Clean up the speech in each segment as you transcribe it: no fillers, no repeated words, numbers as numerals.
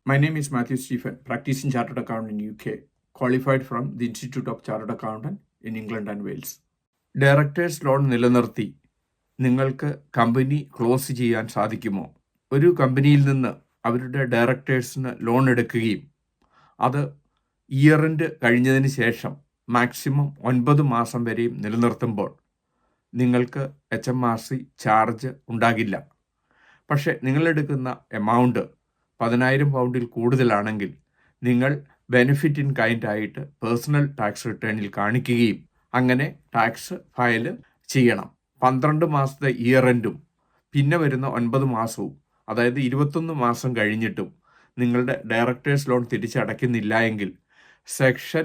My name is Matthew Stephen, practicing chartered accountant in UK, qualified from the Institute of Chartered Accountant in England and Wales. Directors loan നിലനിർത്തി നിങ്ങൾക്ക് company close ചെയ്യാൻ സാധിക്കുമോ? ഒരു കമ്പനിയിൽ നിന്ന് അവരുടെ ഡയറക്ടേഴ്സിന് loan എടുക്കുകയും അത് ഇയർ എൻഡ് കഴിഞ്ഞതിന് ശേഷം മാക്സിമം 9 മാസം വരെയും നിലനിർത്തുമ്പോൾ നിങ്ങൾക്ക് HMRC ചാർജ് ഉണ്ടാകില്ല. പക്ഷേ നിങ്ങളെടുക്കുന്ന എമൗണ്ട് 10,000 പൗണ്ടിൽ കൂടുതലാണെങ്കിൽ നിങ്ങൾ ബെനിഫിറ്റ് ഇൻ കൈൻഡ് ആയിട്ട് പേഴ്സണൽ ടാക്സ് റിട്ടേണിൽ കാണിക്കുകയും അങ്ങനെ ടാക്സ് ഫയൽ ചെയ്യണം. 12 മാസത്തെ ഇയർ എൻഡും പിന്നെ വരുന്ന 9 മാസവും, അതായത് 21 മാസം കഴിഞ്ഞിട്ടും നിങ്ങളുടെ ഡയറക്ടേഴ്സ് ലോൺ തിരിച്ചടയ്ക്കുന്നില്ല എങ്കിൽ സെക്ഷൻ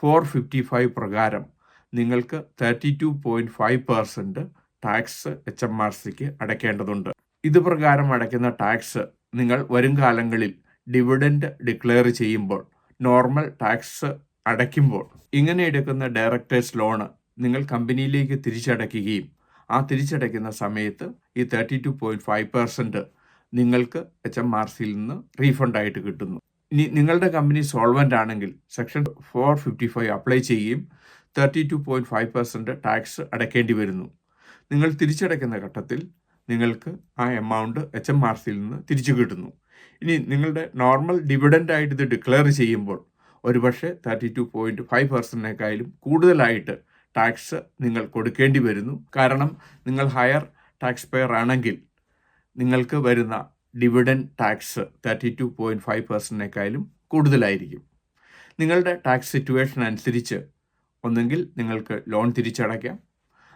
455 പ്രകാരം നിങ്ങൾക്ക് 32.5% ടാക്സ് HMRCക്ക് അടയ്ക്കേണ്ടതുണ്ട്. ഇത് പ്രകാരം അടയ്ക്കുന്ന ടാക്സ് നിങ്ങൾ വരും കാലങ്ങളിൽ ഡിവിഡൻഡ് ഡിക്ലെയർ ചെയ്യുമ്പോൾ നോർമൽ ടാക്സ് അടയ്ക്കുമ്പോൾ ഇങ്ങനെ എടുക്കുന്ന ഡയറക്ടേഴ്സ് ലോണ് നിങ്ങൾ കമ്പനിയിലേക്ക് തിരിച്ചടയ്ക്കുകയും ആ തിരിച്ചടയ്ക്കുന്ന സമയത്ത് ഈ 32.5% നിങ്ങൾക്ക് HMRCയിൽ നിന്ന് റീഫണ്ടായിട്ട് കിട്ടുന്നു. ഇനി നിങ്ങളുടെ കമ്പനി സോൾവൻ്റ് ആണെങ്കിൽ സെക്ഷൻ 455 അപ്ലൈ ചെയ്യുകയും 32.5% ടാക്സ് അടയ്ക്കേണ്ടി വരുന്നു. നിങ്ങൾ തിരിച്ചടയ്ക്കുന്ന ഘട്ടത്തിൽ നിങ്ങൾക്ക് ആ എമൗണ്ട് HMRCയിൽ നിന്ന് തിരിച്ചു കിട്ടുന്നു. ഇനി നിങ്ങളുടെ നോർമൽ ഡിവിഡൻ്റ് ആയിട്ട് ഇത് ഡിക്ലെയർ ചെയ്യുമ്പോൾ ഒരുപക്ഷെ 32.5%-നേക്കാളും കൂടുതലായിട്ട് ടാക്സ് നിങ്ങൾ കൊടുക്കേണ്ടി വരുന്നു. കാരണം നിങ്ങൾ ഹയർ ടാക്സ് പെയർ ആണെങ്കിൽ നിങ്ങൾക്ക് വരുന്ന ഡിവിഡൻഡ് ടാക്സ് 32.5%-നേക്കാളും കൂടുതലായിരിക്കും. നിങ്ങളുടെ ടാക്സ് സിറ്റുവേഷൻ അനുസരിച്ച് ഒന്നെങ്കിൽ നിങ്ങൾക്ക് ലോൺ തിരിച്ചടയ്ക്കാം,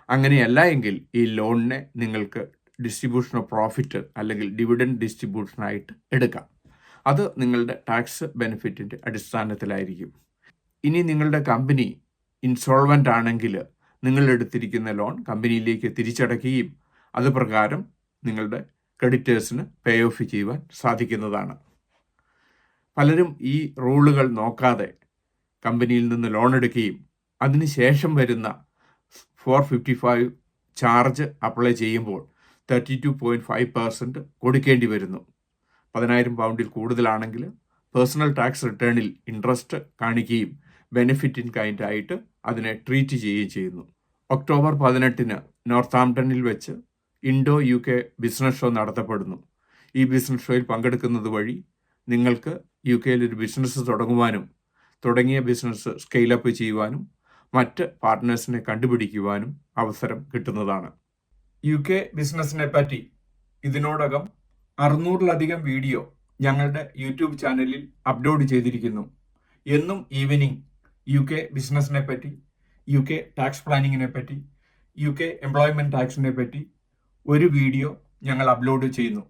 അങ്ങനെയല്ല എങ്കിൽ ഈ ലോണിനെ നിങ്ങൾക്ക് ഡിസ്ട്രിബ്യൂഷൻ ഓഫ് പ്രോഫിറ്റ് അല്ലെങ്കിൽ ഡിവിഡൻഡ് ഡിസ്ട്രിബ്യൂഷനായിട്ട് എടുക്കാം. അത് നിങ്ങളുടെ ടാക്സ് ബെനിഫിറ്റിൻ്റെ അടിസ്ഥാനത്തിലായിരിക്കും. ഇനി നിങ്ങളുടെ കമ്പനി ഇൻസോൾവൻ്റ് ആണെങ്കിൽ നിങ്ങൾ എടുത്തിരിക്കുന്ന ലോൺ കമ്പനിയിലേക്ക് തിരിച്ചടയ്ക്കുകയും അത് പ്രകാരം നിങ്ങളുടെ ക്രെഡിറ്റേഴ്സിന് പേ ഓഫ് ചെയ്യുവാൻ സാധിക്കുന്നതാണ്. പലരും ഈ റൂളുകൾ നോക്കാതെ കമ്പനിയിൽ നിന്ന് ലോൺ എടുക്കുകയും അതിനുശേഷം വരുന്ന 455 ചാർജ് അപ്ലൈ ചെയ്യുമ്പോൾ 32.5% കൊടുക്കേണ്ടി വരുന്നു. 10,000 പൗണ്ടിൽ കൂടുതലാണെങ്കിൽ പേഴ്സണൽ ടാക്സ് റിട്ടേണിൽ ഇൻട്രസ്റ്റ് കാണിക്കുകയും ബെനിഫിറ്റ് ഇൻ കൈൻഡ് ആയിട്ട് അതിനെ ട്രീറ്റ് ചെയ്യുകയും ചെയ്യുന്നു. ഒക്ടോബർ 18 നോർത്താംപ്ടണിൽ വെച്ച് ഇൻഡോ UK ബിസിനസ് ഷോ നടത്തപ്പെടുന്നു. ഈ ബിസിനസ് ഷോയിൽ പങ്കെടുക്കുന്നത് വഴി നിങ്ങൾക്ക് UK ഒരു ബിസിനസ് തുടങ്ങുവാനും തുടങ്ങിയ ബിസിനസ് സ്കെയിലപ്പ് ചെയ്യുവാനും മറ്റ് പാർട്ട്നേഴ്സിനെ കണ്ടുപിടിക്കുവാനും അവസരം കിട്ടുന്നതാണ്. UK ബിസിനസ്സിനെ പറ്റി ഇതിനോടകം 600-ലധികം വീഡിയോ ഞങ്ങളുടെ യൂട്യൂബ് ചാനലിൽ അപ്ലോഡ് ചെയ്തിരിക്കുന്നു. എന്നും ഈവനിങ് UK ബിസിനസ്സിനെ പറ്റി, UK ടാക്സ് പ്ലാനിങ്ങിനെ പറ്റി, UK എംപ്ലോയ്മെൻറ്റ് ടാക്സിനെ പറ്റി ഒരു വീഡിയോ ഞങ്ങൾ അപ്ലോഡ് ചെയ്യുന്നു.